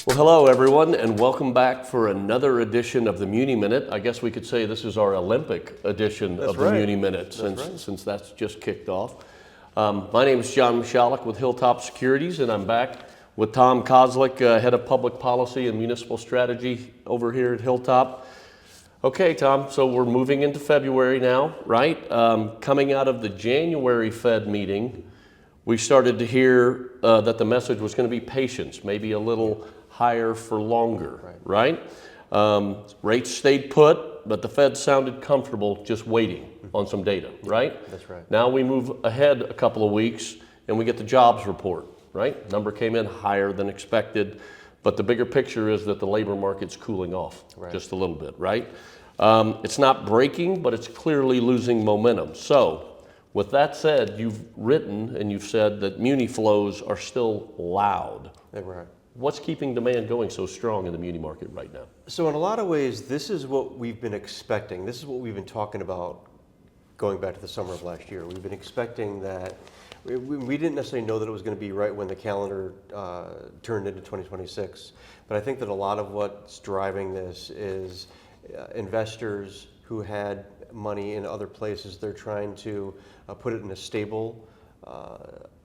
Well, hello everyone, and welcome back for another edition of the MuniMinute. I guess we could say this is our Olympic edition of the MuniMinute since that's just kicked off. My name is John Muschalek with HilltopSecurities, and I'm back with Tom Kozlik, Head of Public Policy and Municipal Strategy over here at Hilltop. Okay, Tom, so we're moving into February now, right? Coming out of the January Fed meeting, we started to hear that the message was going to be patience, maybe a little higher for longer, right? Rates stayed put, but the Fed sounded comfortable just waiting on some data, right? That's right. Now we move ahead a couple of weeks and we get the jobs report, right? Number came in higher than expected, but the bigger picture is that the labor market's cooling off just a little bit, right? It's not breaking, but it's clearly losing momentum. So with that said, you've written and you've said that muni flows are still loud. Right. What's keeping demand going so strong in the muni market right now? So in a lot of ways, this is what we've been expecting. This is what we've been talking about going back to the summer of last year. We've been expecting that. We didn't necessarily know that it was going to be right when the calendar turned into 2026. But I think that a lot of what's driving this is investors who had money in other places. They're trying to put it in a stable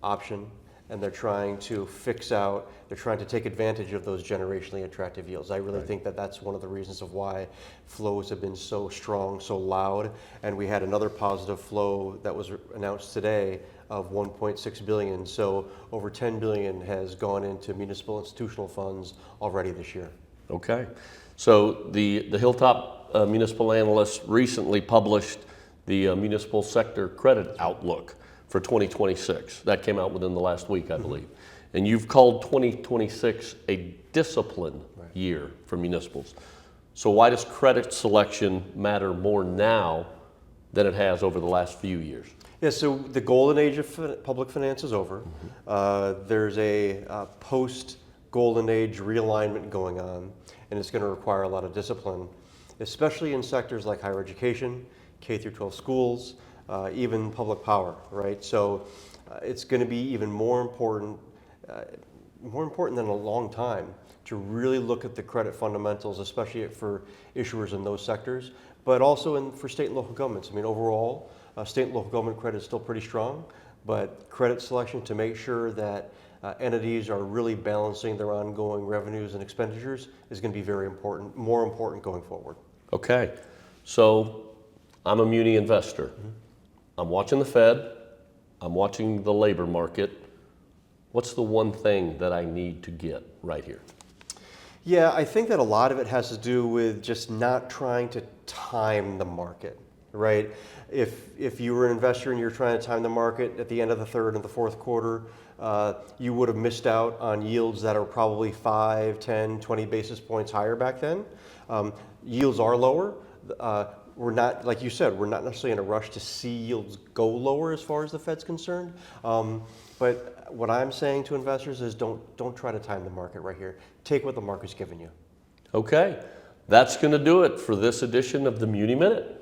option. And they're trying to they're trying to take advantage of those generationally attractive yields. I really think that that's one of the reasons of why flows have been so strong, so loud. And we had another positive flow that was announced today of 1.6 billion. So over 10 billion has gone into municipal institutional funds already this year. Okay. So the Hilltop municipal analysts recently published the municipal sector credit outlook for 2026. That came out within the last week, I believe. And you've called 2026 a discipline year for municipals. So why does credit selection matter more now than it has over the last few years? Yeah, so the golden age of public finance is over. There's a post-golden age realignment going on, and it's going to require a lot of discipline, especially in sectors like higher education, K through 12 schools, even public power, right? So it's going to be even more important than a long time to really look at the credit fundamentals, especially for issuers in those sectors, but also for state and local governments. I mean, overall, state and local government credit is still pretty strong, but credit selection to make sure that entities are really balancing their ongoing revenues and expenditures is going to be very important, more important going forward. Okay, so I'm a muni investor. I'm watching the Fed, I'm watching the labor market. What's the one thing that I need to get right here? Yeah, I think that a lot of it has to do with just not trying to time the market, right? If you were an investor and you're trying to time the market at the end of the third and the fourth quarter, you would have missed out on yields that are probably 5, 10, 20 basis points higher back then. Yields are lower. We're not, like you said, we're not necessarily in a rush to see yields go lower as far as the Fed's concerned. But what I'm saying to investors is don't try to time the market right here. Take what the market's giving you. Okay, that's going to do it for this edition of the MuniMinute.